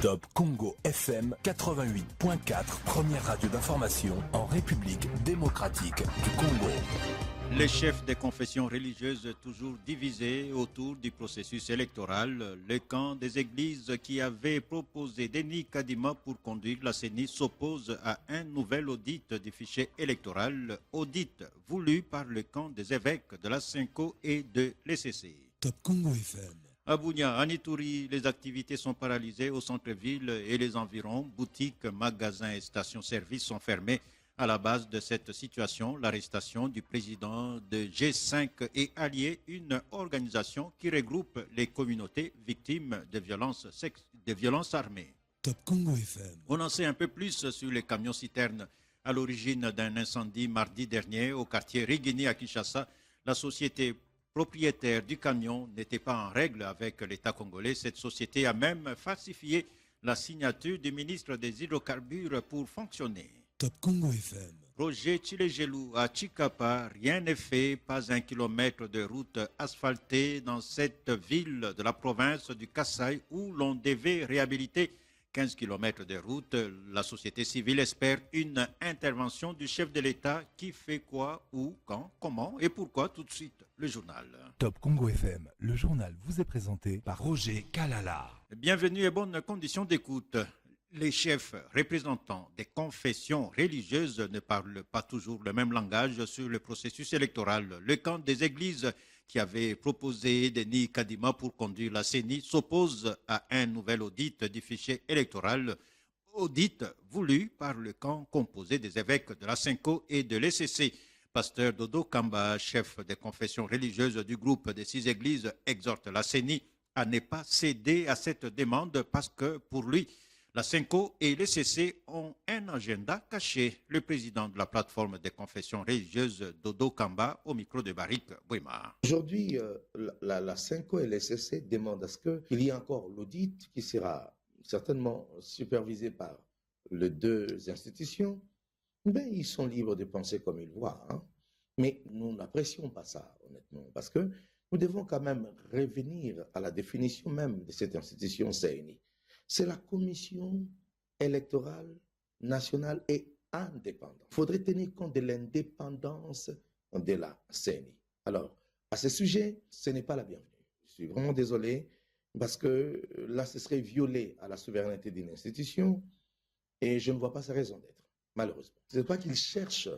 Top Congo FM 88.4, première radio d'information en République démocratique du Congo. Les chefs des confessions religieuses toujours divisés autour du processus électoral, le camp des églises qui avait proposé Denis Kadima pour conduire la CENI s'oppose à un nouvel audit du fichier électoral, audit voulu par le camp des évêques de la Cinco et de l'ECC. Top Congo FM. À Bunia, à Ituri, les activités sont paralysées au centre-ville et les environs. Boutiques, magasins et stations-service sont fermés. À la base de cette situation, l'arrestation du président de G5 et alliés, une organisation qui regroupe les communautés victimes de violences armées. Top Congo FM. On en sait un peu plus sur les camions-citernes. À l'origine d'un incendie mardi dernier au quartier Rigini à Kinshasa, la société propriétaire du camion n'était pas en règle avec l'État congolais. Cette société a même falsifié la signature du ministre des Hydrocarbures pour fonctionner. Top Congo FM. Roger Chilegelou à Chikapa, rien n'est fait, pas un kilomètre de route asphaltée dans cette ville de la province du Kasaï où l'on devait réhabiliter 15 kilomètres de route. La société civile espère une intervention du chef de l'État. Qui fait quoi, où, quand, comment et pourquoi? Tout de suite, le journal. Top Congo FM, le journal vous est présenté par Roger Kalala. Bienvenue et bonnes conditions d'écoute. Les chefs représentants des confessions religieuses ne parlent pas toujours le même langage sur le processus électoral. Le camp des églises qui avait proposé Denis Kadima pour conduire la CENI s'oppose à un nouvel audit du fichier électoral, audit voulu par le camp composé des évêques de la Cinco et de l'ECC. Pasteur Dodo Kamba, chef des confessions religieuses du groupe des 6 églises, exhorte la CENI à ne pas céder à cette demande parce que pour lui, la Cinco et l'ECC ont un agenda caché. Le président de la plateforme des confessions religieuses, Dodo Kamba, au micro de Barik Bouima. Aujourd'hui, la Cinco et l'ECC demandent à ce qu'il y ait encore l'audit qui sera certainement supervisé par les 2 institutions. Ben, ils sont libres de penser comme ils voient. Hein. Mais nous n'apprécions pas ça, honnêtement, parce que nous devons quand même revenir à la définition même de cette institution CENI. C'est la commission électorale nationale et indépendante. Il faudrait tenir compte de l'indépendance de la CENI. Alors, à ce sujet, ce n'est pas la bienvenue. Je suis vraiment désolé parce que là, ce serait violer à la souveraineté d'une institution et je ne vois pas sa raison d'être, malheureusement. Ce n'est pas qu'ils cherchent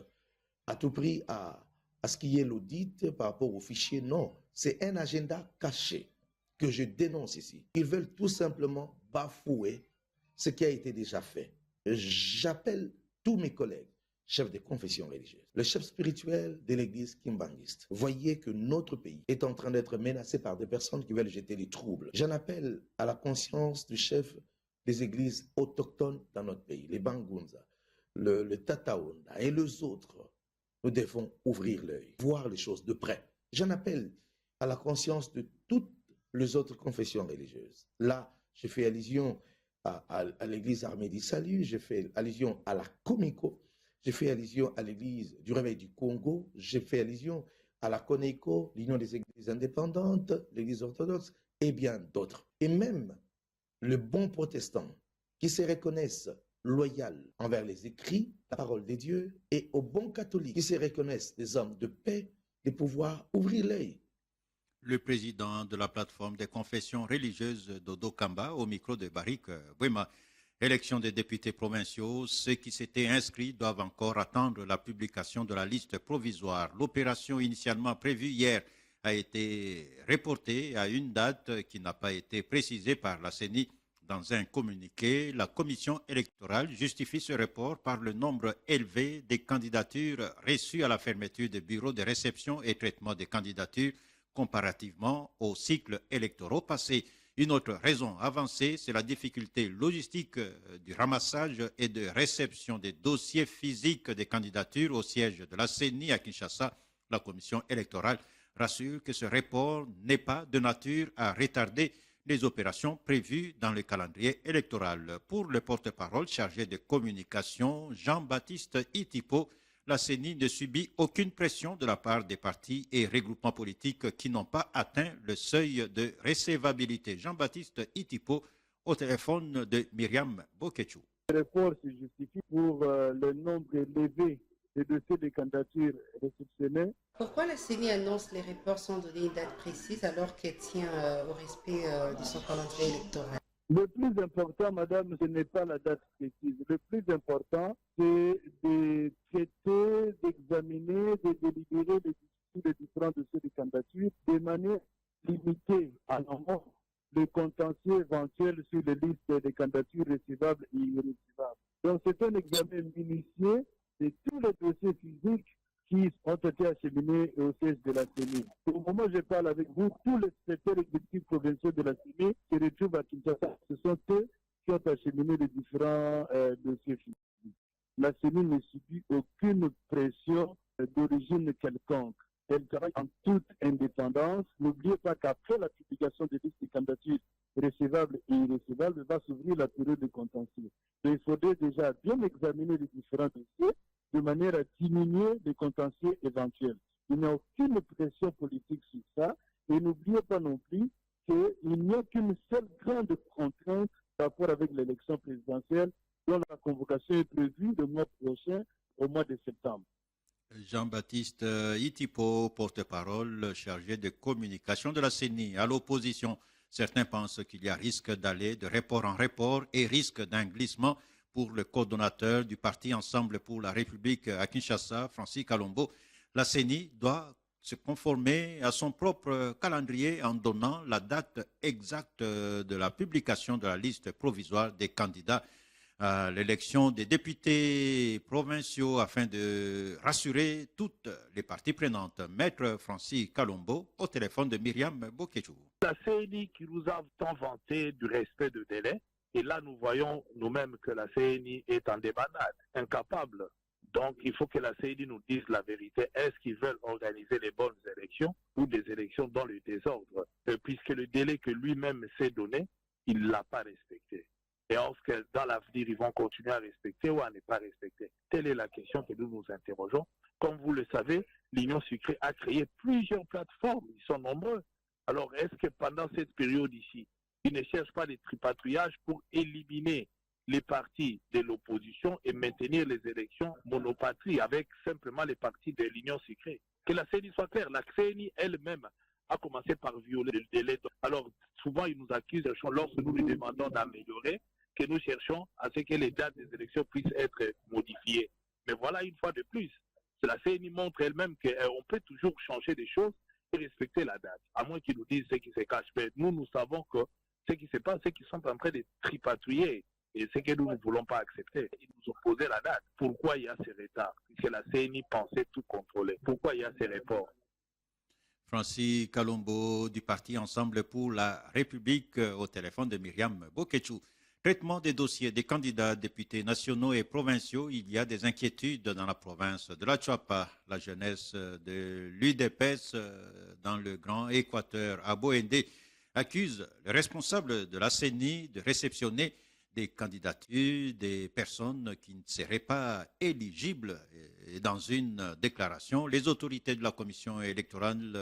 à tout prix à ce qu'il y ait l'audit par rapport au fichier. Non, c'est un agenda caché que je dénonce ici. Ils veulent tout simplement bafouer ce qui a été déjà fait. J'appelle tous mes collègues, chefs de confession religieuse, le chef spirituel de l'église kimbanguiste. Voyez que notre pays est en train d'être menacé par des personnes qui veulent jeter les troubles. J'en appelle à la conscience du chef des églises autochtones dans notre pays, les Bangunza, le Tataonda et les autres. Nous devons ouvrir l'œil, voir les choses de près. J'en appelle à la conscience de toutes les autres confessions religieuses. Là, je fais allusion à l'église armée du salut, je fais allusion à la Comico, je fais allusion à l'église du réveil du Congo, je fais allusion à la CONECO, l'Union des églises indépendantes, l'église orthodoxe et bien d'autres. Et même le bon protestant qui se reconnaissent loyal envers les écrits, la parole de Dieu, et aux bons catholiques qui se reconnaissent des hommes de paix, de pouvoir ouvrir l'œil. Le président de la plateforme des confessions religieuses, Dodo Kamba, au micro de Barik Bouima. Élection des députés provinciaux, ceux qui s'étaient inscrits doivent encore attendre la publication de la liste provisoire. L'opération initialement prévue hier a été reportée à une date qui n'a pas été précisée par la CENI. Dans un communiqué, la commission électorale justifie ce report par le nombre élevé des candidatures reçues à la fermeture des bureaux de réception et traitement des candidatures comparativement aux cycles électoraux passés. Une autre raison avancée, c'est la difficulté logistique du ramassage et de réception des dossiers physiques des candidatures au siège de la CENI à Kinshasa. La commission électorale rassure que ce report n'est pas de nature à retarder les opérations prévues dans le calendrier électoral. Pour le porte-parole chargé de communication, Jean-Baptiste Itipo, la CENI ne subit aucune pression de la part des partis et regroupements politiques qui n'ont pas atteint le seuil de recevabilité. Jean-Baptiste Itipo au téléphone de Myriam Boketchou. Le report se justifie pour le nombre élevé de dossiers de candidature réceptionnés. Pourquoi la CENI annonce les reports sans donner une date précise alors qu'elle tient au respect de son calendrier électoral? Le plus important, madame, ce n'est pas la date précise. Le plus important, c'est de traiter, d'examiner, de délibérer les différents dossiers de candidature de manière limitée en amont les contentieux éventuels sur les listes des candidatures recevables et irrecevables. Donc c'est un examen minutieux de tous les dossiers physiques qui ont été acheminés au siège de la CENI. Au moment où je parle avec vous, tous les secrétaires exécutifs provinciaux de la CENI se retrouvent à Kinshasa. Ce sont eux qui ont acheminé les différents dossiers physiques. La CENI ne subit aucune pression d'origine quelconque. Elle travaille en toute indépendance. N'oubliez pas qu'après la publication des listes de candidatures recevables et irrecevables, va s'ouvrir la période de contentieux. Il faudrait déjà bien examiner les différents dossiers de manière à diminuer les contentieux éventuels. Il n'y a aucune pression politique sur ça. Et n'oubliez pas non plus qu'il n'y a qu'une seule grande contrainte par rapport avec l'élection présidentielle dont la convocation est prévue le mois prochain, au mois de septembre. Jean-Baptiste Itipo, porte-parole chargé de communication de la CENI. À l'opposition, certains pensent qu'il y a risque d'aller de report en report et risque d'un glissement pour le coordonnateur du parti Ensemble pour la République à Kinshasa, Francis Kalombo. La CENI doit se conformer à son propre calendrier en donnant la date exacte de la publication de la liste provisoire des candidats à l'élection des députés provinciaux afin de rassurer toutes les parties prenantes. Maître Francis Kalombo au téléphone de Myriam Boketchou. La CENI qui nous a tant vanté du respect de délai, et là nous voyons nous-mêmes que la CENI est en débandade, incapable. Donc il faut que la CENI nous dise la vérité. Est-ce qu'ils veulent organiser les bonnes élections ou des élections dans le désordre, puisque le délai que lui-même s'est donné, il ne l'a pas respecté. Et est-ce que dans l'avenir, ils vont continuer à respecter ou à ne pas respecter? Telle est la question que nous nous interrogeons. Comme vous le savez, l'Union sucrée a créé plusieurs plateformes. Ils sont nombreux. Alors, est-ce que pendant cette période ici, ils ne cherchent pas des tripatouillages pour éliminer les partis de l'opposition et maintenir les élections monopatrie avec simplement les partis de l'Union sucrée? Que la CENI soit claire. La CENI elle-même a commencé par violer le délai. Alors, souvent, ils nous accusent, lorsque nous lui demandons d'améliorer, que nous cherchons à ce que les dates des élections puissent être modifiées. Mais voilà, une fois de plus, la CENI montre elle-même qu'on peut toujours changer des choses et respecter la date, à moins qu'ils nous disent ce qui se cache. Mais nous savons que ce qui se passe, c'est qu'ils sont en train de tripatouiller. Et ce que nous ne voulons pas accepter. Ils nous ont posé la date. Pourquoi il y a ces retards? Puisque la CENI pensait tout contrôler. Pourquoi il y a ces reports? Francis Kalombo du parti Ensemble pour la République au téléphone de Myriam Boketchou. Traitement des dossiers des candidats députés nationaux et provinciaux. Il y a des inquiétudes dans la province de la Tchouapa. La jeunesse de l'UDPS dans le Grand Équateur à Boendé accuse le responsable de la CENI de réceptionner des candidatures des personnes qui ne seraient pas éligibles. Et dans une déclaration, les autorités de la commission électorale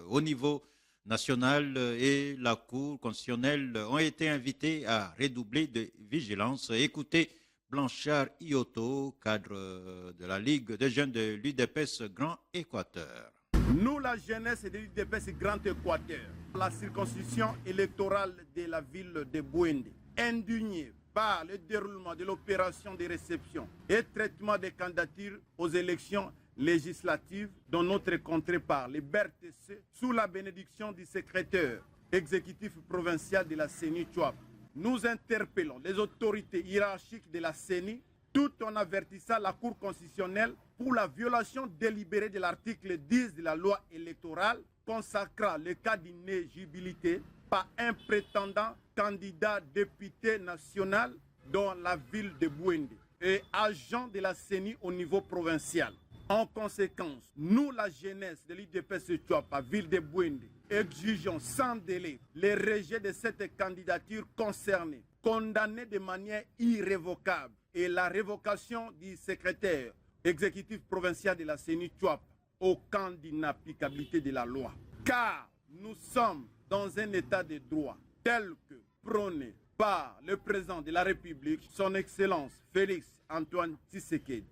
au niveau national et la Cour constitutionnelle ont été invités à redoubler de vigilance. Écoutez Blanchard Ioto, cadre de la Ligue des jeunes de l'UDPS Grand Équateur. Nous, la jeunesse de l'UDPS Grand Équateur, la circonscription électorale de la ville de Boendé, indignés par le déroulement de l'opération de réception et traitement des candidatures aux élections législatives dans notre contrée par les BRTC sous la bénédiction du secrétaire exécutif provincial de la CENI Tchouapa. Nous interpellons les autorités hiérarchiques de la CENI tout en avertissant la Cour constitutionnelle pour la violation délibérée de l'article 10 de la loi électorale consacrant le cas d'inéligibilité par un prétendant candidat député national dans la ville de Boendé et agent de la CENI au niveau provincial. En conséquence, nous, la jeunesse de l'UDPS Tchouapa, ville de Boendé, exigeons sans délai le rejet de cette candidature concernée, condamnée de manière irrévocable, et la révocation du secrétaire exécutif provincial de la CENI Tchouapa au camp d'inapplicabilité de la loi. Car nous sommes dans un état de droit tel que prôné par le président de la République, son Excellence Félix Antoine Tshisekedi.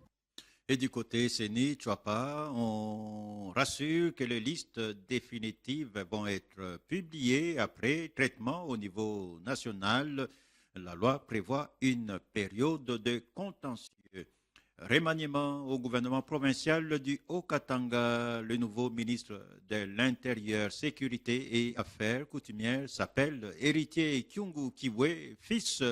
Et du côté CENI, Tchouapa, on rassure que les listes définitives vont être publiées après traitement au niveau national. La loi prévoit une période de contentieux. Remaniement au gouvernement provincial du Haut-Katanga, le nouveau ministre de l'Intérieur, Sécurité et Affaires coutumières s'appelle Héritier Kyungu Kiwe, fils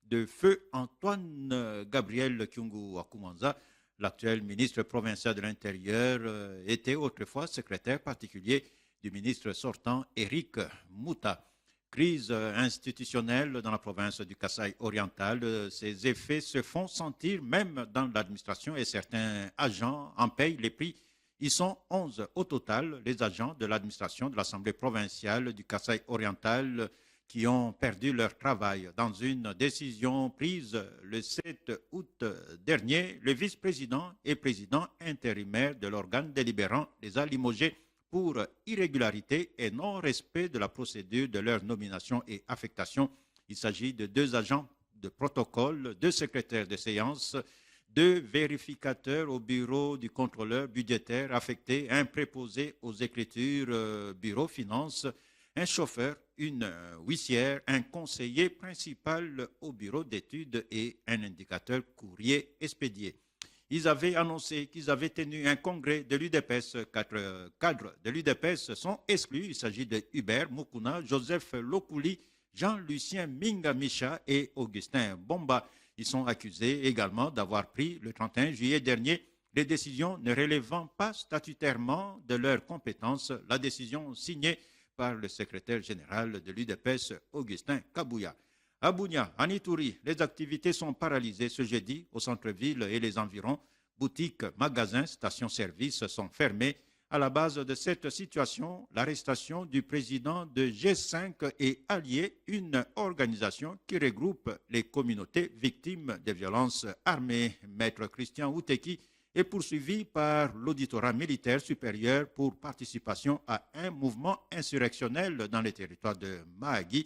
de feu Antoine Gabriel Kyungu Akumanza. L'actuel ministre provincial de l'Intérieur était autrefois secrétaire particulier du ministre sortant Éric Mouta. Crise institutionnelle dans la province du Kasaï oriental. Ses effets se font sentir même dans l'administration et certains agents en payent les prix. Ils sont 11 au total, les agents de l'administration de l'Assemblée provinciale du Kasaï oriental qui ont perdu leur travail. Dans une décision prise le 7 août dernier, le vice-président et président intérimaire de l'organe délibérant les a limogés pour irrégularité et non-respect de la procédure de leur nomination et affectation. Il s'agit de 2 agents de protocole, 2 secrétaires de séance, 2 vérificateurs au bureau du contrôleur budgétaire affecté, un préposé aux écritures bureau finance, un chauffeur, une huissière, un conseiller principal au bureau d'études et un indicateur courrier expédié. Ils avaient annoncé qu'ils avaient tenu un congrès de l'UDPS. 4 cadres de l'UDPS sont exclus. Il s'agit de Hubert Mukuna, Joseph Lokouli, Jean-Lucien Minga-Micha et Augustin Bomba. Ils sont accusés également d'avoir pris le 31 juillet dernier des décisions ne relevant pas statutairement de leurs compétences. La décision signée par le secrétaire général de l'UDPS, Augustin Kabouya. À Bunia, en Ituri, les activités sont paralysées ce jeudi au centre-ville et les environs. Boutiques, magasins, stations-service sont fermés. À la base de cette situation, l'arrestation du président de G5 et Alliés, une organisation qui regroupe les communautés victimes des violences armées. Maître Christian Outeki est poursuivi par l'auditorat militaire supérieur pour participation à un mouvement insurrectionnel dans les territoires de Mahagui.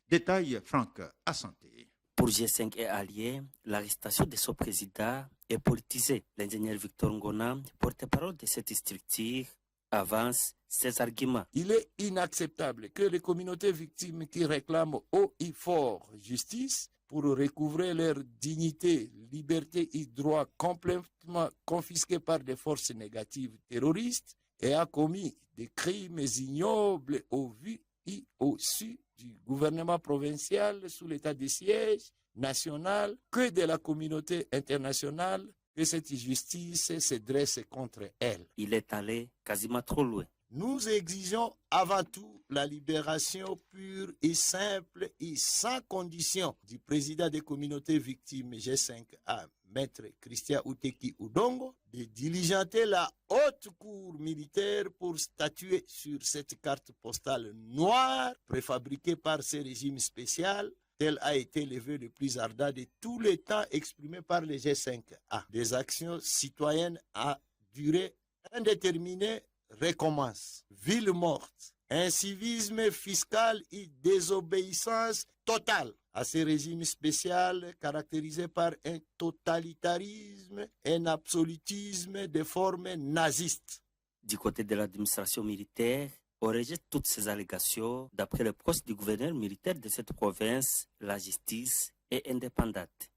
Détail Franck Assanté. Pour G5 et Alliés, l'arrestation de son président est politisée. L'ingénieur Victor Ngona, porte-parole de cette structure, avance ses arguments. Il est inacceptable que les communautés victimes qui réclament haut et fort justice pour recouvrer leur dignité, liberté et droits complètement confisqués par des forces négatives terroristes et a commis des crimes ignobles au vu et au su du gouvernement provincial sous l'état de siège national que de la communauté internationale, que cette justice se dresse contre elle. Il est allé quasiment trop loin. Nous exigeons avant tout la libération pure et simple et sans condition du président des communautés victimes G5A, Maître Christian Outeki Udongo, de diligenter la haute cour militaire pour statuer sur cette carte postale noire préfabriquée par ce régime spécial. Tel a été le vœu le plus ardent de tous les temps exprimé par les G5A. Des actions citoyennes à durée indéterminée recommencent. Ville morte, incivisme fiscal et désobéissance totale à ce régime spécial caractérisé par un totalitarisme, un absolutisme de forme naziste. Du côté de l'administration militaire, on rejette toutes ces allégations. D'après le poste du gouverneur militaire de cette province, la justice est indépendante.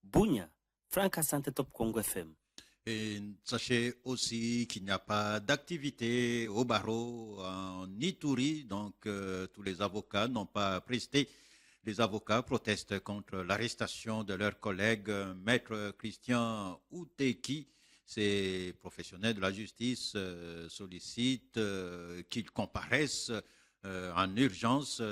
Bunia, Franck Assanté, Top Congo FM. Et sachez aussi qu'il n'y a pas d'activité au barreau en Ituri, donc tous les avocats n'ont pas presté. Les avocats protestent contre l'arrestation de leur collègue Maître Christian Outeki. Ces professionnels de la justice sollicitent qu'ils comparaissent en urgence,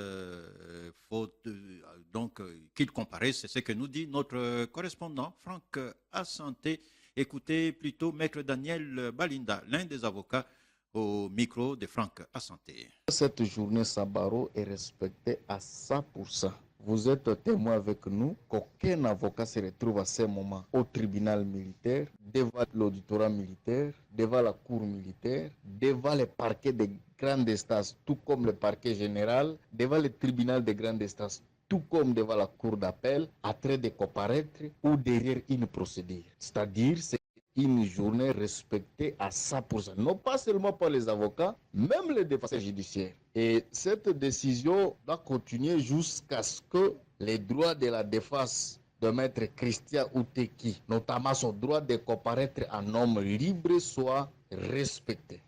donc qu'ils comparaissent. C'est ce que nous dit notre correspondant Franck Assanté. Écoutez plutôt Maître Daniel Balinda, l'un des avocats, au micro de Franck Assanté. Cette journée Sabaro est respectée à 100%. Vous êtes témoin avec nous qu'aucun avocat se retrouve à ce moment au tribunal militaire, devant l'auditorat militaire, devant la cour militaire, devant le parquet de grande instance, tout comme le parquet général, devant le tribunal de grande instance. tout comme devant la cour d'appel, à train de comparaître ou derrière une procédure. C'est-à-dire, c'est une journée respectée à 100%, non pas seulement par les avocats, même les défenseurs judiciaires. Et cette décision va continuer jusqu'à ce que les droits de la défense de maître Christian Outeki, notamment son droit de comparaître en homme libre, soient respectés.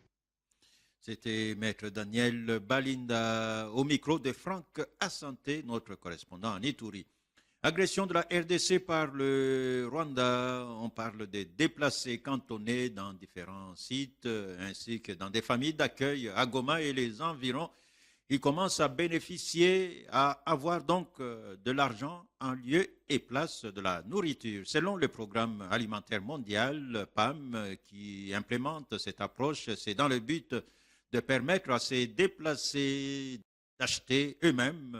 C'était maître Daniel Balinda au micro de Franck Assanté, notre correspondant en Ituri. Agression de la RDC par le Rwanda, on parle des déplacés cantonnés dans différents sites ainsi que dans des familles d'accueil à Goma et les environs. Ils commencent à bénéficier, à avoir donc de l'argent en lieu et place de la nourriture. Selon le programme alimentaire mondial, PAM, qui implémente cette approche, c'est dans le but de permettre à ces déplacés d'acheter eux-mêmes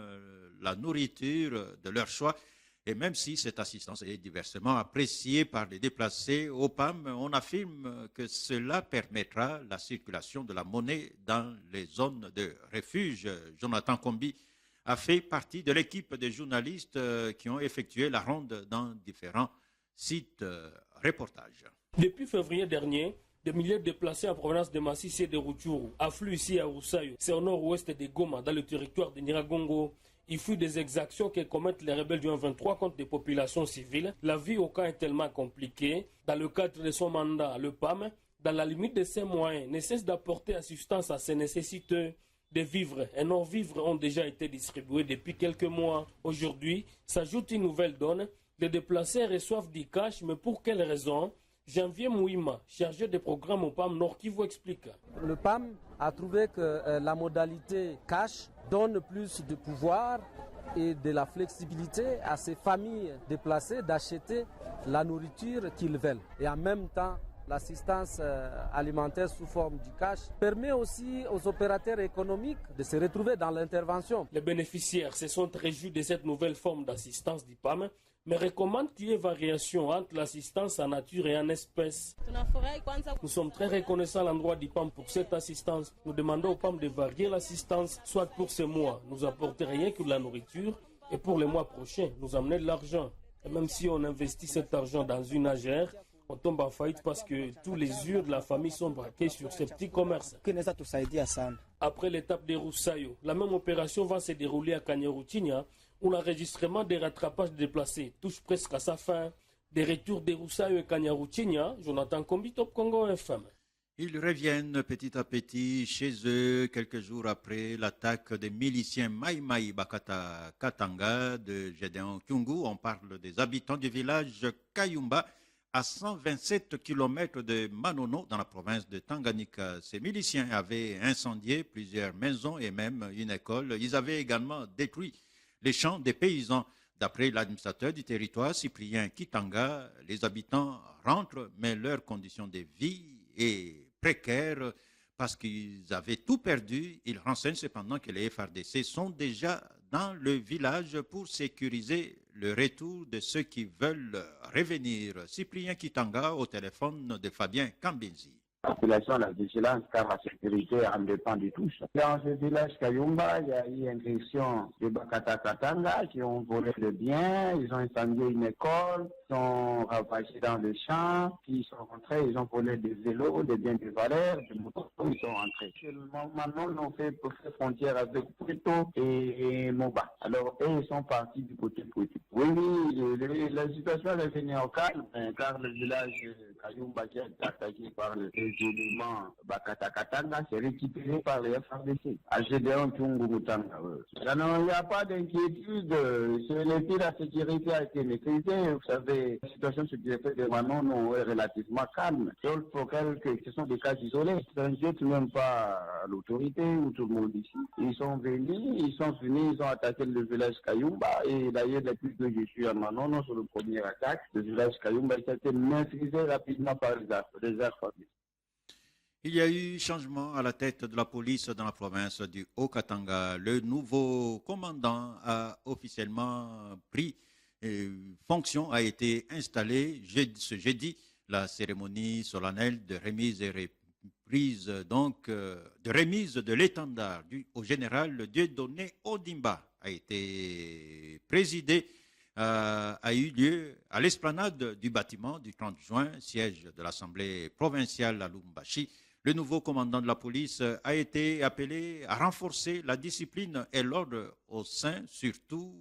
la nourriture de leur choix. Et même si cette assistance est diversement appréciée par les déplacés, au PAM, on affirme que cela permettra la circulation de la monnaie dans les zones de refuge. Jonathan Kombi a fait partie de l'équipe de journalistes qui ont effectué la ronde dans différents sites. Reportage. Depuis février dernier, des milliers de déplacés en provenance de Massissi et de Rutshuru affluent ici à Roussayo, c'est au nord-ouest de Goma, dans le territoire de Nyiragongo. Il fuit des exactions que commettent les rebelles du 23 contre des populations civiles. La vie au camp est tellement compliquée. Dans le cadre de son mandat, le PAM, dans la limite de ses moyens, ne cesse d'apporter assistance à ses nécessiteux. Des vivres et non-vivres ont déjà été distribués depuis quelques mois. Aujourd'hui, s'ajoute une nouvelle donne. Les déplacés reçoivent du cash, mais pour quelles raisons? Janvier Mouima, chargé des programmes au PAM Nord Kivu, explique. Le PAM a trouvé que la modalité cash donne plus de pouvoir et de la flexibilité à ces familles déplacées d'acheter la nourriture qu'ils veulent. Et en même temps, l'assistance alimentaire sous forme du cash permet aussi aux opérateurs économiques de se retrouver dans l'intervention. Les bénéficiaires se sont réjouis de cette nouvelle forme d'assistance du PAM, mais recommandent qu'il y ait variation entre l'assistance en nature et en espèces. Nous sommes très reconnaissants à l'endroit du PAM pour cette assistance. Nous demandons au PAM de varier l'assistance, soit pour ce mois, nous apporter rien que de la nourriture, et pour les mois prochains, nous amener de l'argent. Et même si on investit cet argent dans une agère, on tombe en faillite parce que tous les yeux de la famille sont braqués sur ces petits commerces. Après l'étape de Roussayo, la même opération va se dérouler à Kanyaruchinya, où l'enregistrement des rattrapages déplacés touche presque à sa fin. Des retours de Roussayo et Kanyaruchinya, Jonathan Kombi, Top Congo FM. Ils reviennent petit à petit chez eux quelques jours après l'attaque des miliciens Mai Mai Bakata Katanga de Gédéon Kyungu. On parle des habitants du village Kayumba, à 127 km de Manono, dans la province de Tanganyika. Ces miliciens avaient incendié plusieurs maisons et même une école. Ils avaient également détruit les champs des paysans. D'après l'administrateur du territoire, Cyprien Kitanga, les habitants rentrent, mais leur condition de vie est précaire parce qu'ils avaient tout perdu. Ils renseignent cependant que les FARDC sont déjà dans le village pour sécuriser le retour de ceux qui veulent revenir. Cyprien Kitanga au téléphone de Fabien Kambinzi. La population, la vigilance, car la sécurité en dépend de tous. Dans ce village Kayumba, il y a eu une incursion de Bakata Katanga qui ont volé le bien, ils ont incendié une école, ils sont ravagés dans le champ, puis ils sont rentrés, ils ont volé des vélos, des biens de valeur, des motos, ils sont rentrés. Maintenant, on fait frontière avec Puerto et Moba. Alors, eux, ils sont partis du côté de Puerto. Oui, la situation est venue au calme, car le village Kayumba qui a été attaqué par les éléments Bakata Katanga, c'est récupéré par les FARDC. À Gédéon Kyungu Mutanga. Il n'y a pas d'inquiétude. La sécurité a été maîtrisée. Vous savez, la situation sécuritaire de Manon est relativement calme. Sauf pour ce sont des cas isolés. Ça n'inquiète même pas l'autorité ou tout le monde ici. Ils sont venus, ils ont attaqué le village Kayumba. Et d'ailleurs, depuis que je suis à Manon, sur le premier attaque, le village Kayumba a été maîtrisé rapidement par les FARDC. Il y a eu changement à la tête de la police dans la province du Haut-Katanga. Le nouveau commandant a officiellement pris fonction, a été installé ce jeudi. La cérémonie solennelle de remise et prise de remise de l'étendard au général Dieudonné Ondimba a été présidée, a eu lieu à l'esplanade du bâtiment du 30 juin, siège de l'Assemblée provinciale à Lubumbashi. Le nouveau commandant de la police a été appelé à renforcer la discipline et l'ordre au sein, surtout,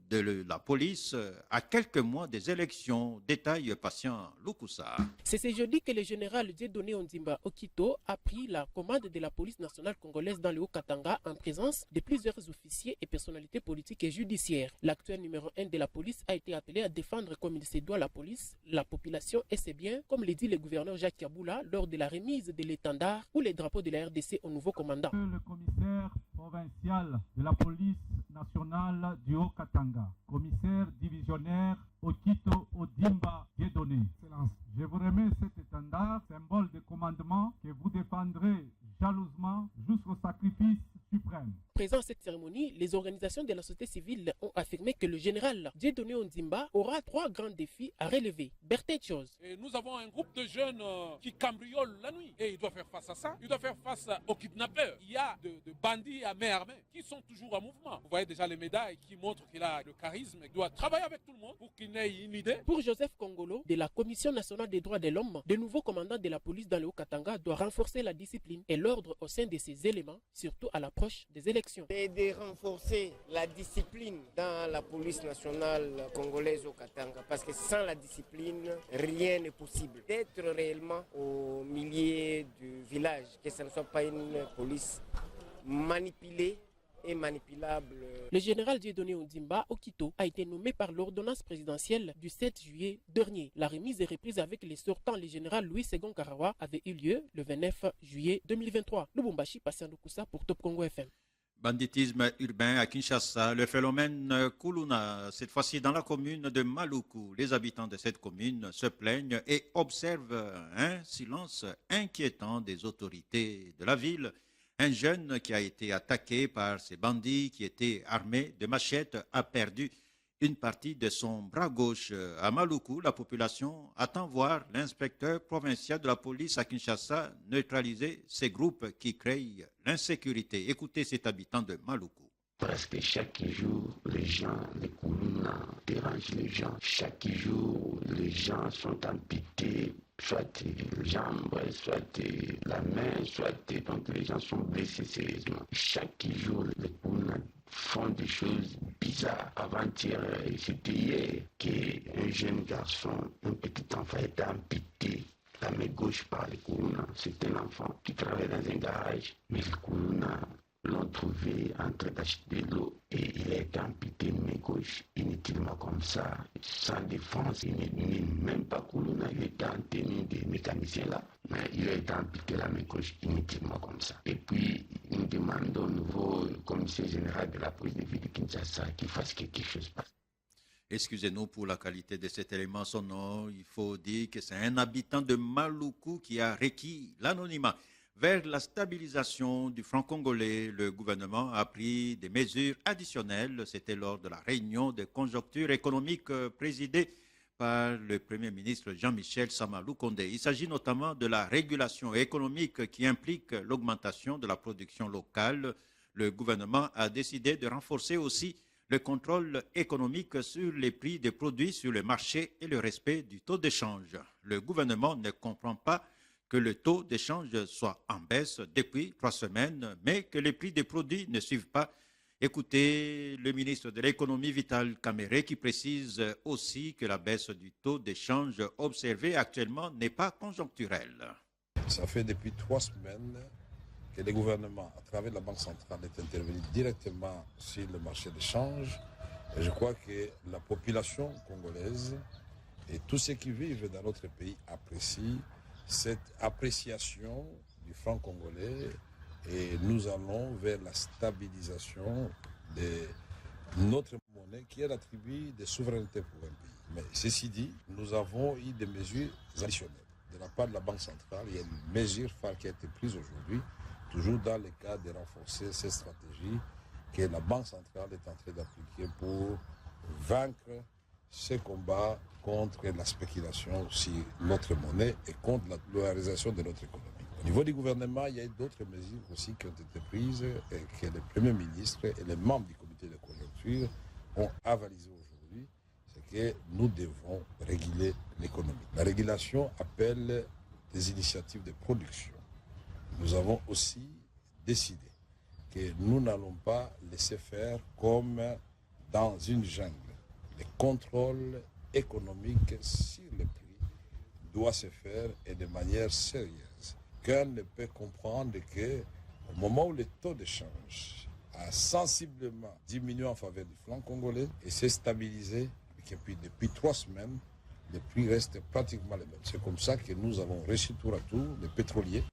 de la police à quelques mois des élections. Détail patient Lukusa. C'est ce jeudi que le général Dieudonné Ondimba Okito a pris la commande de la police nationale congolaise dans le Haut-Katanga en présence de plusieurs officiers et personnalités politiques et judiciaires. L'actuel numéro 1 de la police a été appelé à défendre comme il se doit la police, la population et ses biens, comme le dit le gouverneur Jacques Kaboula lors de la remise de l'étendard ou les drapeaux de la RDC au nouveau commandant. Le commissaire provincial de la police nationale du Haut-Katanga, commissaire divisionnaire Okito Ondimba Dieudonné. Excellence, je vous remets cet étendard, symbole de commandement que vous défendrez jalousement jusqu'au sacrifice suprême. Présent à cette cérémonie, les organisations de la société civile ont affirmé que le général Dieudonné Ondimba aura 3 grands défis à relever. Berthe Chose. Nous avons un groupe de jeunes qui cambriolent la nuit et il doit faire face à ça. Il doit faire face aux kidnappeurs. Il y a de bandits à main armée qui sont toujours en mouvement. Vous voyez déjà les médailles qui montrent qu'il a le charisme. Il doit travailler avec tout le monde pour qu'il n'ait une idée. Pour Joseph Kongolo, de la Commission nationale des droits de l'homme, le nouveau commandant de la police dans le Haut-Katanga doit renforcer la discipline et l'ordre au sein de ses éléments, surtout à l'approche des élections. Et de renforcer la discipline dans la police nationale congolaise au Katanga, parce que sans la discipline, rien n'est possible. D'être réellement au milieu du village, que ce ne soit pas une police manipulée et manipulable. Le général Dieudonné Ondimba Okito a été nommé par l'ordonnance présidentielle du 7 juillet dernier. La remise est reprise avec les sortants. Le général Louis Segon Karawa avait eu lieu le 29 juillet 2023. Lubumbashi, Patient Lukusa pour Top Congo FM. Banditisme urbain à Kinshasa, le phénomène Kuluna, cette fois-ci dans la commune de Maluku. Les habitants de cette commune se plaignent et observent un silence inquiétant des autorités de la ville. Un jeune qui a été attaqué par ces bandits qui étaient armés de machettes a perdu une partie de son bras gauche. À Maluku, la population attend voir l'inspecteur provincial de la police à Kinshasa neutraliser ces groupes qui créent l'insécurité. Écoutez cet habitant de Maluku. Presque chaque jour, les Kuluna dérangent les gens. Chaque jour, les gens sont amputés, soit les jambes, soit la main, soit donc les gens sont blessés sérieusement. Chaque jour, les Kuluna font des choses bizarres. Avant-hier, c'était hier qu'un jeune garçon, un petit enfant, était amputé la main gauche par les Kuluna. C'est un enfant qui travaille dans un garage, mais les Kuluna l'ont trouvé en train d'acheter de l'eau et il a été amputé main gauche inutilement comme ça, sans défense. Il n'est même pas Kuluna, il était en tenue des mécaniciens là, mais il a été amputé la main gauche inutilement comme ça. Et puis, nous demandons au nouveau commissaire général de la police de ville de Kinshasa qu'il fasse quelque chose. Excusez-nous pour la qualité de cet élément sonore. Il faut dire que c'est un habitant de Maluku qui a requis l'anonymat. Vers la stabilisation du franc congolais, le gouvernement a pris des mesures additionnelles. C'était lors de la réunion de conjoncture économique présidée par le Premier ministre Jean-Michel Sama-Lukonde. Il s'agit notamment de la régulation économique qui implique l'augmentation de la production locale. Le gouvernement a décidé de renforcer aussi le contrôle économique sur les prix des produits sur le marché et le respect du taux d'échange. Le gouvernement ne comprend pas que le taux d'échange soit en baisse depuis 3 semaines, mais que les prix des produits ne suivent pas. Écoutez le ministre de l'économie Vital Kamerhe qui précise aussi que la baisse du taux d'échange observée actuellement n'est pas conjoncturelle. Ça fait depuis 3 semaines que le gouvernement, à travers la Banque centrale, est intervenu directement sur le marché d'échange. Et je crois que la population congolaise et tous ceux qui vivent dans notre pays apprécient cette appréciation du franc congolais et nous allons vers la stabilisation de notre monnaie qui est l'attribut de souveraineté pour un pays. Mais ceci dit, nous avons eu des mesures additionnelles. De la part de la Banque centrale, il y a une mesure phare qui a été prise aujourd'hui, toujours dans le cadre de renforcer ces stratégies que la Banque centrale est en train d'appliquer pour vaincre ce combat contre la spéculation sur notre monnaie et contre la dollarisation de notre économie. Au niveau du gouvernement, il y a d'autres mesures aussi qui ont été prises et que le Premier ministre et les membres du comité de conjoncture ont avalisé aujourd'hui, c'est que nous devons réguler l'économie. La régulation appelle des initiatives de production. Nous avons aussi décidé que nous n'allons pas laisser faire comme dans une jungle. Le contrôle économique sur les prix doit se faire et de manière sérieuse. Qu'un ne peut comprendre qu'au moment où le taux de change a sensiblement diminué en faveur du franc congolais et s'est stabilisé, et que depuis 3 semaines, les prix restent pratiquement les mêmes. C'est comme ça que nous avons reçu tour à tour les pétroliers.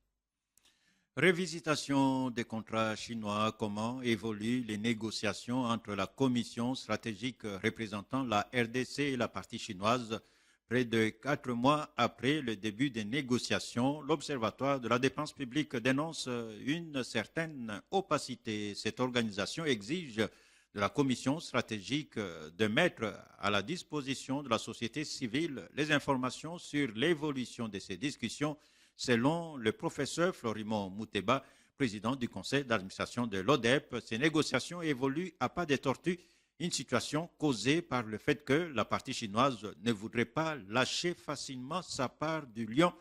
Révisitation des contrats chinois, comment évoluent les négociations entre la commission stratégique représentant la RDC et la partie chinoise? Près de 4 mois après le début des négociations, l'Observatoire de la dépense publique dénonce une certaine opacité. Cette organisation exige de la commission stratégique de mettre à la disposition de la société civile les informations sur l'évolution de ces discussions, selon le professeur Florimond Mouteba, président du conseil d'administration de l'ODEP. Ces négociations évoluent à pas de tortue, une situation causée par le fait que la partie chinoise ne voudrait pas lâcher facilement sa part du lion.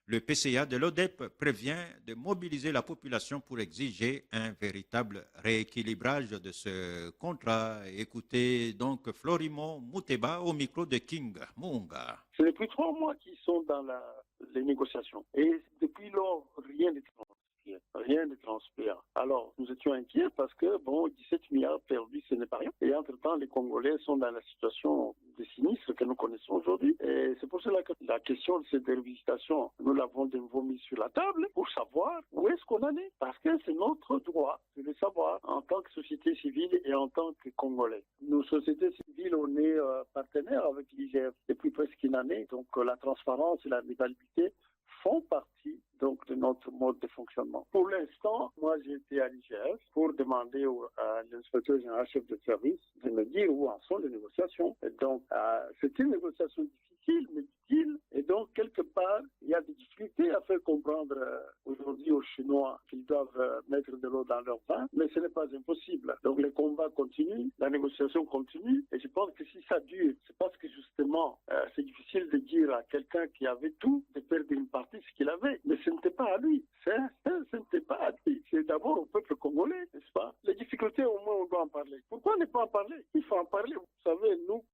Le PCA de l'ODEP prévient de mobiliser la population pour exiger un véritable rééquilibrage de ce contrat. Écoutez donc Florimond Mouteba au micro de King Munga. C'est depuis 3 mois qu'ils sont dans les négociations. Et depuis lors, rien n'est transpire. Rien ne transpire. Alors, nous étions inquiets parce que, 17 milliards perdus, ce n'est pas rien. Et entre-temps, les Congolais sont dans la situation de sinistre que nous connaissons aujourd'hui. Et c'est pour cela que la question de cette révisitation, nous l'avons de nouveau mise sur la table pour savoir où est-ce qu'on en est. Parce que c'est notre droit de le savoir en tant que société civile et en tant que Congolais. Nos sociétés civiles, on est partenaires avec l'IGF depuis presque une année. Donc, la transparence et la légalité font partie donc de notre mode de fonctionnement. Pour l'instant, moi j'ai été à l'IGF pour demander à l'inspecteur général chef de service de me dire où en sont les négociations. Et donc c'est une négociation difficile, mais utile. Et donc quelque part, il y a des difficultés à faire comprendre aujourd'hui aux Chinois qu'ils doivent mettre de l'eau dans leur vin, mais ce n'est pas impossible. Donc le combat continue, la négociation continue, et je pense que si ça dure, c'est parce que justement c'est difficile de dire à quelqu'un qui avait tout de perdre une partie de ce qu'il avait, mais ce n'était pas à lui, ce n'était pas à lui, c'est d'abord au peuple congolais, n'est-ce pas? Les difficultés, au moins on doit en parler. Pourquoi ne pas en parler? Il faut en parler. Vous savez, nous,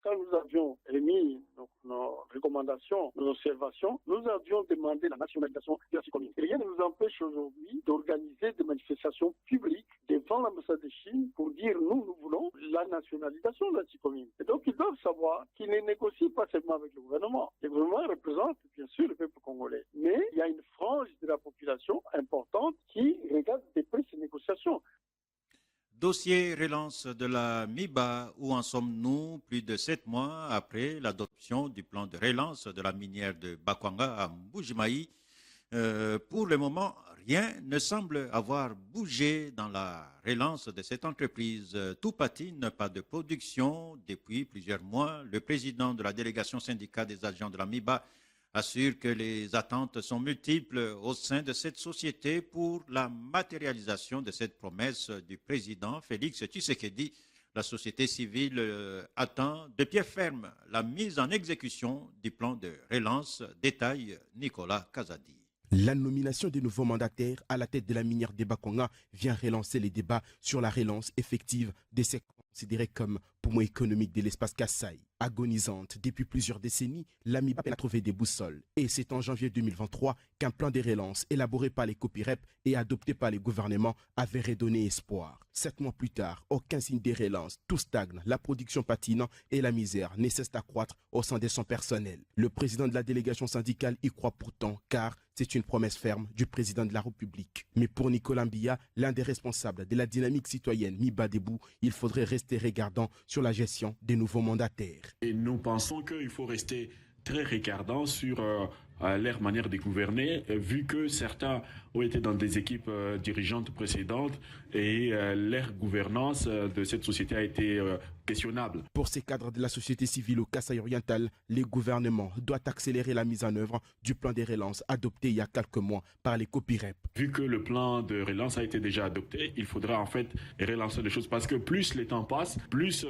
quand nous avions émis nos recommandations, nos observations, nous avions demandé la nationalisation de la Chine. Rien ne nous empêche aujourd'hui d'organiser des manifestations publiques devant l'ambassade de Chine pour dire nous voulons la nationalisation de la Chine. Et donc ils doivent savoir qu'ils ne négocient pas seulement avec le gouvernement. Le gouvernement représente bien sûr le peuple congolais. Mais il y a une frange de la population importante qui regarde de près ces négociations. Dossier relance de la MIBA, où en sommes-nous plus de 7 mois après l'adoption du plan de relance de la minière de Bakwanga à Mbujimayi? Pour le moment, rien ne semble avoir bougé dans la relance de cette entreprise. Tout patine, pas de production depuis plusieurs mois. Le président de la délégation syndicale des agents de la MIBA assure que les attentes sont multiples au sein de cette société pour la matérialisation de cette promesse du président Félix Tshisekedi. La société civile attend de pied ferme la mise en exécution du plan de relance, détaille Nicolas Kazadi. La nomination des nouveaux mandataires à la tête de la minière de Bakwanga vient relancer les débats sur la relance effective des secteurs considérés comme poumon économique de l'espace Kassai. Agonisante depuis plusieurs décennies, la MIBA a trouvé des boussoles. Et c'est en janvier 2023 qu'un plan de relance élaboré par les COPIREP et adopté par les gouvernements avait redonné espoir. 7 mois plus tard, aucun signe de relance, tout stagne, la production patine et la misère ne cessent d'accroître au sein de son personnel. Le président de la délégation syndicale y croit pourtant, car c'est une promesse ferme du président de la République. Mais pour Nicolas Mbia, l'un des responsables de la dynamique citoyenne MIBA debout, il faudrait rester regardant sur la gestion des nouveaux mandataires. Et nous pensons qu'il faut rester très regardant sur leur manière de gouverner, vu que certains ont été dans des équipes dirigeantes précédentes et leur gouvernance de cette société a été questionnable. Pour ces cadres de la société civile au Kasaï oriental, le gouvernement doit accélérer la mise en œuvre du plan de relance adopté il y a quelques mois par les COPIREP. Vu que le plan de relance a été déjà adopté, il faudra en fait relancer les choses parce que plus les temps passent, plus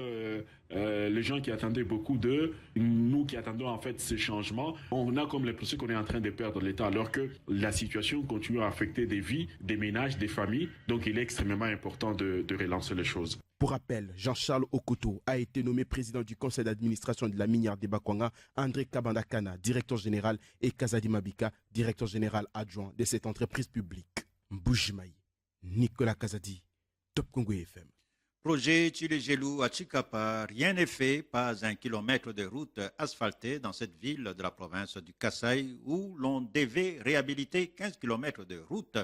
les gens qui attendaient beaucoup d'eux, nous qui attendons en fait ces changements, on a comme l'impression qu'on est en train de perdre l'État alors que la situation continue à affecter des vies, des ménages, des familles. Donc il est extrêmement important de relancer les choses. Pour rappel, Jean-Charles Okoto a été nommé président du conseil d'administration de la minière de Bakwanga, André Kabandakana, directeur général, et Kazadi Mabika, directeur général adjoint de cette entreprise publique. Mboujimaï, Nicolas Kazadi, Top Congo FM. Projet Tchilégelou à Chikapa, rien n'est fait, pas un kilomètre de route asphaltée dans cette ville de la province du Kasaï où l'on devait réhabiliter 15 kilomètres de route.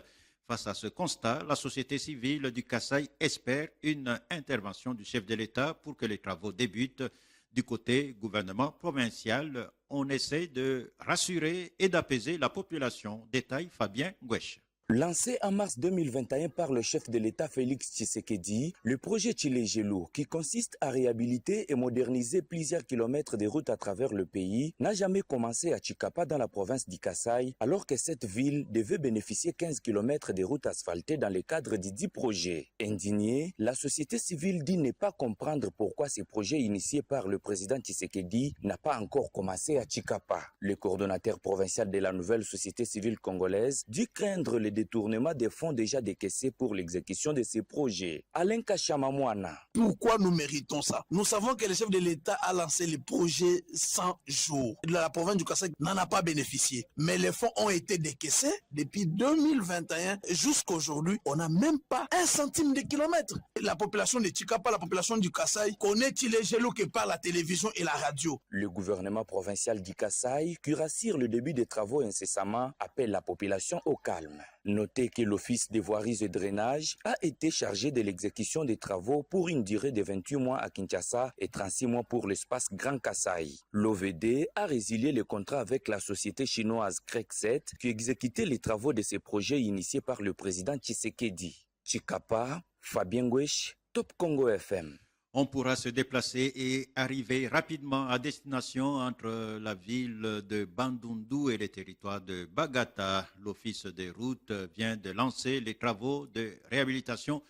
Face à ce constat, la société civile du Kasaï espère une intervention du chef de l'État pour que les travaux débutent. Du côté gouvernement provincial, on essaie de rassurer et d'apaiser la population. Détail Fabien Gouesh. Lancé en mars 2021 par le chef de l'État Félix Tshisekedi, le projet Tchilégelou, qui consiste à réhabiliter et moderniser plusieurs kilomètres de routes à travers le pays, n'a jamais commencé à Chikapa dans la province du Kasaï, alors que cette ville devait bénéficier 15 kilomètres de routes asphaltées dans le cadre du dit projet. Indignée, la société civile dit ne pas comprendre pourquoi ces projets initiés par le président Tshisekedi n'a pas encore commencé à Chikapa. Le coordonnateur provincial de la nouvelle société civile congolaise dit craindre les détournement des fonds déjà décaissés pour l'exécution de ces projets. Alain Kachamamouana. Pourquoi nous méritons ça? Nous savons que le chef de l'État a lancé le projet 100 jours. La province du Kasaï n'en a pas bénéficié. Mais les fonds ont été décaissés depuis 2021 jusqu'à aujourd'hui. On n'a même pas un centime de kilomètre. La population de Chikapa, la population du Kasaï connaît Tchilégelou que par la télévision et la radio. Le gouvernement provincial du Kasaï, qui rassure le début des travaux incessamment, appelle la population au calme. Notez que l'Office des voiries et drainage a été chargé de l'exécution des travaux pour une durée de 28 mois à Kinshasa et 36 mois pour l'espace Grand Kasaï. L'OVD a résilié le contrat avec la société chinoise Crec7 qui exécutait les travaux de ces projets initiés par le président Tshisekedi. Chikapa, Fabien Gouesh, Top Congo FM. On pourra se déplacer et arriver rapidement à destination entre la ville de Bandundu et les territoires de Bagata. L'Office des routes vient de lancer les travaux de réhabilitation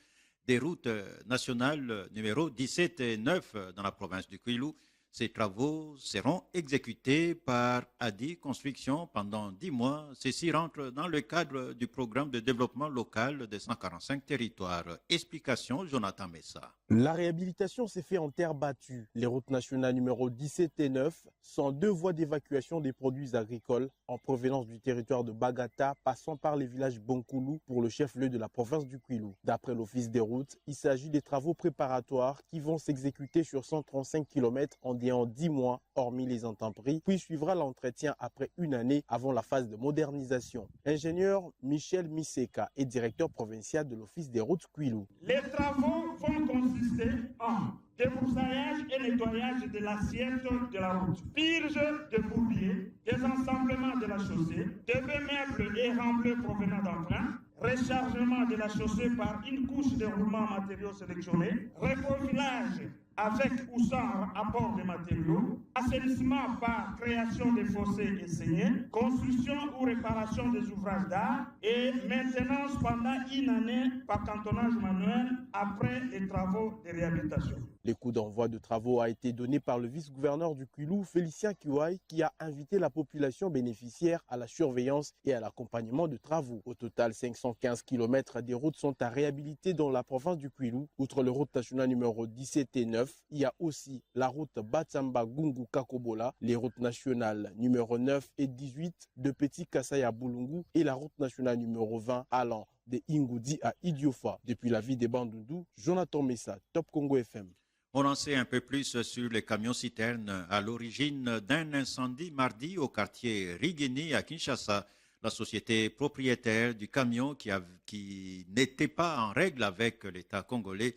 des routes nationales numéro 17 et 9 dans la province du Kwilu. Ces travaux seront exécutés par ADI Construction pendant 10 mois. Ceci rentre dans le cadre du programme de développement local de 145 territoires. Explication, Jonathan Messa. La réhabilitation s'est faite en terre battue. Les routes nationales numéro 17 et 9 sont 2 voies d'évacuation des produits agricoles en provenance du territoire de Bagata, passant par les villages Bonkoulou pour le chef-lieu de la province du Kwilu. D'après l'Office des routes, il s'agit des travaux préparatoires qui vont s'exécuter sur 135 km en 10 mois, hormis les intempéries, puis suivra l'entretien après une année avant la phase de modernisation. Ingénieur Michel Miseka est directeur provincial de l'Office des routes Kwilu. Les travaux vont consister en débroussaillage et nettoyage de l'assiette de la route, purge de bourbiers, désensemblement de la chaussée, de meubles et remblais provenant d'emprunts, rechargement de la chaussée par une couche de roulement matériaux sélectionnés, reprofilage avec ou sans apport de matériaux, assainissement par création de fossés et saignées, construction ou réparation des ouvrages d'art et maintenance pendant une année par cantonnage manuel après les travaux de réhabilitation. Le coup d'envoi de travaux a été donné par le vice-gouverneur du Kwilu, Félicien Kiwai, qui a invité la population bénéficiaire à la surveillance et à l'accompagnement de travaux. Au total, 515 km des routes sont à réhabiliter dans la province du Kwilu. Outre le route nationale numéro 17 et 9, il y a aussi la route Batsamba-Gungu-Kakobola, les routes nationales numéro 9 et 18 de Petit Kasaï à Boulungu et la route nationale numéro 20 allant de Ingoudi à Idiofa. Depuis la ville de Bandundu, Jonathan Messa, Top Congo FM. On en sait un peu plus sur les camions-citernes à l'origine d'un incendie mardi au quartier Rigeni à Kinshasa. La société propriétaire du camion qui n'était pas en règle avec l'État congolais.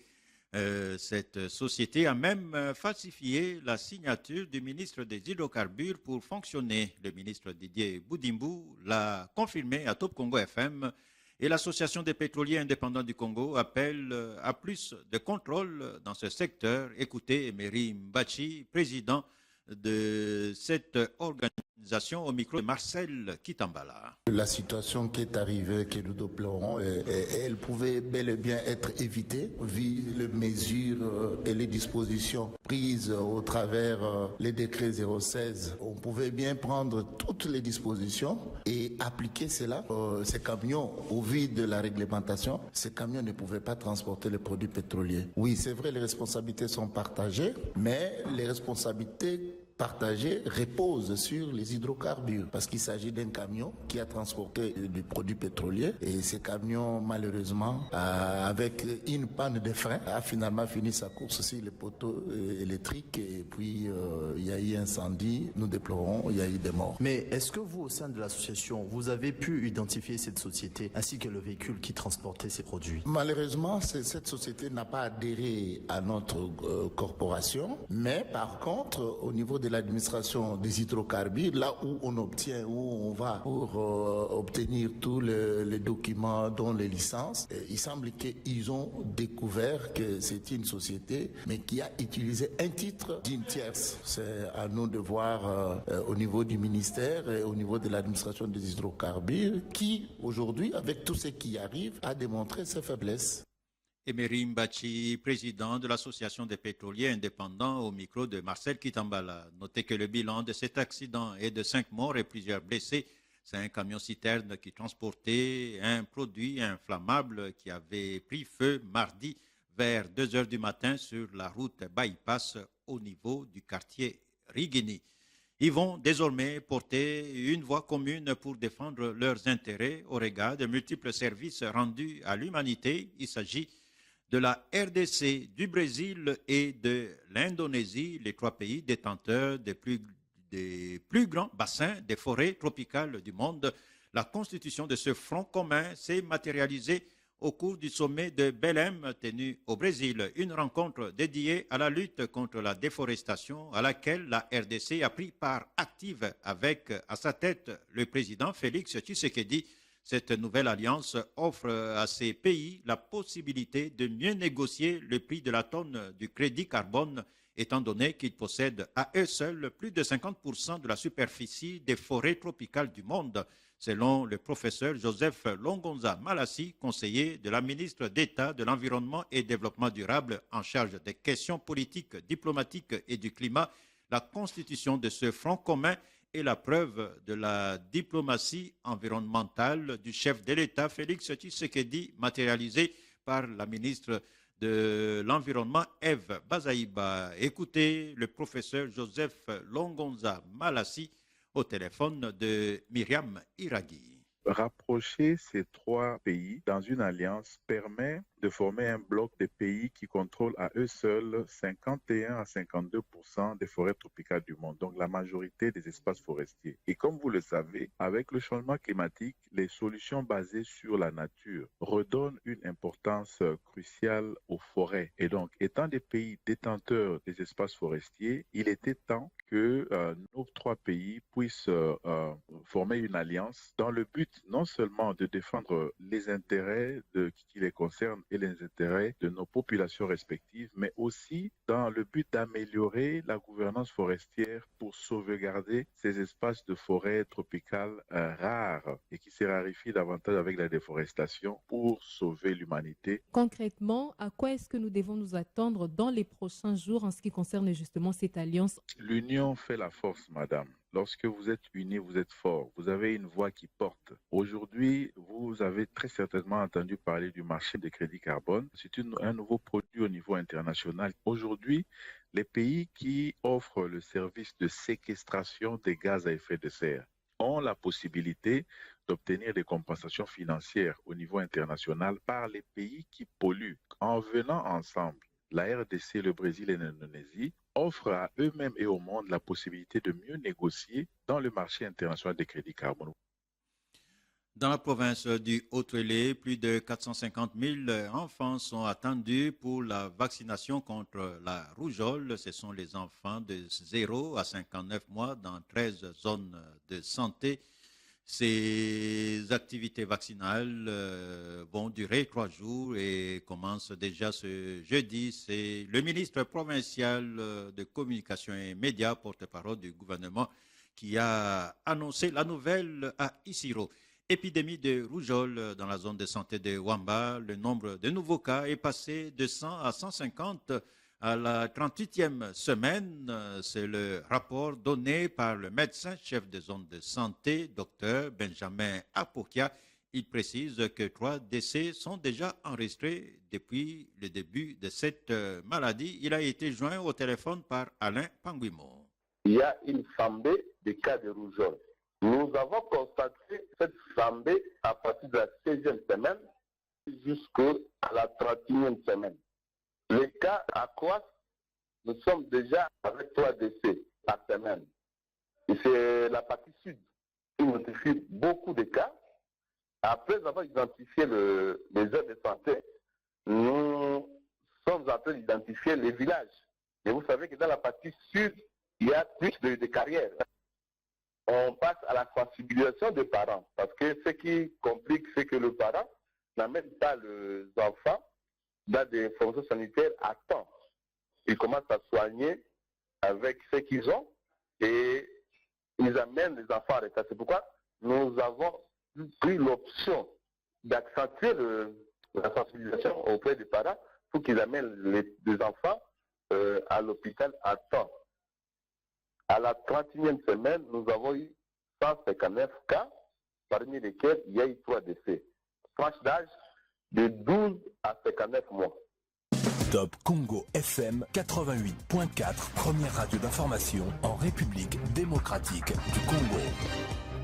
Cette société a même falsifié la signature du ministre des hydrocarbures pour fonctionner. Le ministre Didier Boudimbu l'a confirmé à Top Congo FM. Et l'Association des pétroliers indépendants du Congo appelle à plus de contrôle dans ce secteur. Écoutez Emery Mbachi, président de cette organisation, au micro de Marcel Kitambala. La situation qui est arrivée, que nous déplorons, elle pouvait bel et bien être évitée vu les mesures et les dispositions prises au travers les décrets 016. On pouvait bien prendre toutes les dispositions et appliquer cela. Ces camions, au vu de la réglementation, ces camions ne pouvaient pas transporter les produits pétroliers. Oui, c'est vrai, les responsabilités sont partagées, mais les responsabilités partagé repose sur les hydrocarbures parce qu'il s'agit d'un camion qui a transporté du produit pétrolier et ce camion malheureusement avec une panne de frein a finalement fini sa course sur les poteaux électriques et puis il y a eu incendie, nous déplorons, il y a eu des morts. Mais est-ce que vous au sein de l'association vous avez pu identifier cette société ainsi que le véhicule qui transportait ces produits? Malheureusement cette société n'a pas adhéré à notre corporation, mais par contre au niveau de l'administration des hydrocarbures, là où on va pour obtenir tous les documents, dont les licences, il semble qu'ils ont découvert que c'est une société, mais qui a utilisé un titre d'une tierce. C'est à nous de voir au niveau du ministère et au niveau de l'administration des hydrocarbures, qui aujourd'hui, avec tout ce qui arrive, a démontré ses faiblesses. Emery Mbachi, président de l'Association des pétroliers indépendants, au micro de Marcel Kitambala. Notez que le bilan de cet accident est de 5 morts et plusieurs blessés. C'est un camion-citerne qui transportait un produit inflammable qui avait pris feu mardi vers 2 heures du matin sur la route bypass au niveau du quartier Rigini. Ils vont désormais porter une voix commune pour défendre leurs intérêts au regard de multiples services rendus à l'humanité. Il s'agit de la RDC, du Brésil et de l'Indonésie, les 3 pays détenteurs des plus grands bassins des forêts tropicales du monde. La constitution de ce front commun s'est matérialisée au cours du sommet de Belém tenu au Brésil, une rencontre dédiée à la lutte contre la déforestation à laquelle la RDC a pris part active avec à sa tête le président Félix Tshisekedi. Cette nouvelle alliance offre à ces pays la possibilité de mieux négocier le prix de la tonne du crédit carbone, étant donné qu'ils possèdent à eux seuls plus de 50% de la superficie des forêts tropicales du monde, selon le professeur Joseph Longonza Malassi, conseiller de la ministre d'État de l'Environnement et Développement durable en charge des questions politiques, diplomatiques et du climat. La constitution de ce front commun est la preuve de la diplomatie environnementale du chef de l'État Félix Tshisekedi, matérialisée par la ministre de l'Environnement Eve Bazaïba. Écoutez le professeur Joseph Longonza Malassi au téléphone de Myriam Iragui. Rapprocher ces 3 pays dans une alliance permet de former un bloc de pays qui contrôlent à eux seuls 51 à 52% des forêts tropicales du monde, donc la majorité des espaces forestiers. Et comme vous le savez, avec le changement climatique, les solutions basées sur la nature redonnent une importance cruciale aux forêts. Et donc, étant des pays détenteurs des espaces forestiers, il était temps que nos 3 pays puissent former une alliance dans le but non seulement de défendre les intérêts qui les concernent et les intérêts de nos populations respectives, mais aussi dans le but d'améliorer la gouvernance forestière pour sauvegarder ces espaces de forêt tropicales rares et qui se raréfient davantage avec la déforestation pour sauver l'humanité. Concrètement, à quoi est-ce que nous devons nous attendre dans les prochains jours en ce qui concerne justement cette alliance? L'union fait la force, madame. Lorsque vous êtes unis, vous êtes forts. Vous avez une voix qui porte. Aujourd'hui, vous avez très certainement entendu parler du marché des crédits carbone. C'est un nouveau produit au niveau international. Aujourd'hui, les pays qui offrent le service de séquestration des gaz à effet de serre ont la possibilité d'obtenir des compensations financières au niveau international par les pays qui polluent. En venant ensemble, la RDC, le Brésil et l'Indonésie offrent à eux-mêmes et au monde la possibilité de mieux négocier dans le marché international des crédits carbone. Dans la province du Haut-Uélé, plus de 450 000 enfants sont attendus pour la vaccination contre la rougeole. Ce sont les enfants de 0 à 59 mois dans 13 zones de santé. Ces activités vaccinales vont durer 3 jours et commencent déjà ce jeudi. C'est le ministre provincial de Communication et Médias, porte-parole du gouvernement, qui a annoncé la nouvelle à Isiro. Épidémie de rougeole dans la zone de santé de Wamba. Le nombre de nouveaux cas est passé de 100 à 150 à la 38e semaine. C'est le rapport donné par le médecin chef de zone de santé, Dr Benjamin Apokia. Il précise que 3 décès sont déjà enregistrés depuis le début de cette maladie. Il a été joint au téléphone par Alain Panguimo. Il y a une flambée des cas de rougeole. Nous avons constaté cette flambée à partir de la 16e semaine jusqu'à la 31e semaine. Les cas accroissent, nous sommes déjà avec 3 décès par semaine. Et c'est la partie sud qui notifie beaucoup de cas. Après avoir identifié les heures de santé, nous sommes en train d'identifier les villages. Et vous savez que dans la partie sud, il y a plus de carrières. On passe à la sensibilisation des parents. Parce que ce qui complique, c'est que le parent n'amène pas les enfants dans des fonctions sanitaires à temps. Ils commencent à soigner avec ce qu'ils ont et ils amènent les enfants à retard. C'est pourquoi nous avons pris l'option d'accentuer la sensibilisation auprès des parents pour qu'ils amènent les enfants à l'hôpital à temps. À la 31e semaine, nous avons eu 159 cas, parmi lesquels il y a eu 3 décès. Tranche d'âge de 12 à 59 mois. Top Congo FM 88.4, première radio d'information en République démocratique du Congo.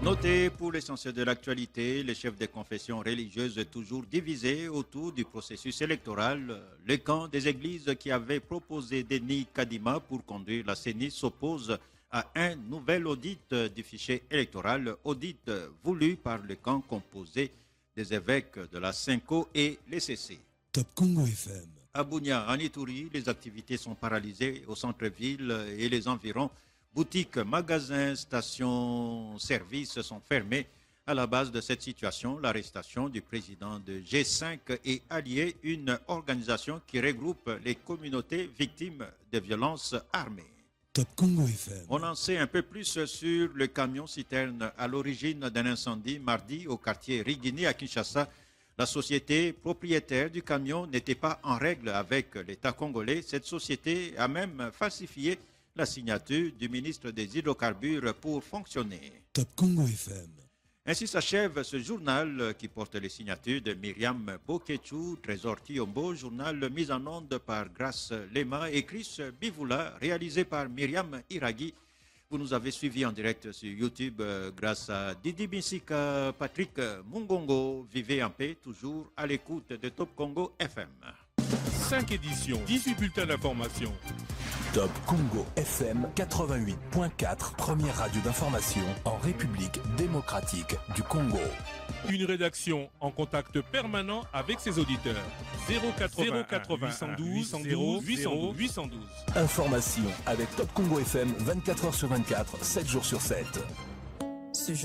Notez pour l'essentiel de l'actualité, les chefs des confessions religieuses toujours divisés autour du processus électoral. Le camp des églises qui avait proposé Denis Kadima pour conduire la CENI s'oppose à un nouvel audit du fichier électoral, audit voulu par le camp composé des évêques de la Cinco et l'ECC. Top Congo FM. À Bunia, en Ituri, les activités sont paralysées au centre-ville et les environs. Boutiques, magasins, stations, services sont fermés. À la base de cette situation, l'arrestation du président de G5 et Alliés, une organisation qui regroupe les communautés victimes de violences armées. Top Congo FM. On en sait un peu plus sur le camion-citerne à l'origine d'un incendie mardi au quartier Rigini à Kinshasa. La société propriétaire du camion n'était pas en règle avec l'État congolais. Cette société a même falsifié la signature du ministre des Hydrocarbures pour fonctionner. Top Congo FM. Ainsi s'achève ce journal qui porte les signatures de Myriam Bokechu, Trésor Tiombo, journal mis en onde par Grace Lema et Chris Bivoula, réalisé par Myriam Iraghi. Vous nous avez suivis en direct sur YouTube grâce à Didi Binsika, Patrick Mungongo. Vivez en paix, toujours à l'écoute de Top Congo FM. 5 éditions, 18 bulletins d'information. Top Congo FM 88.4, première radio d'information en République démocratique du Congo. Une rédaction en contact permanent avec ses auditeurs. 080 812 812. Information avec Top Congo FM 24h sur 24, 7 jours sur 7. Ce journal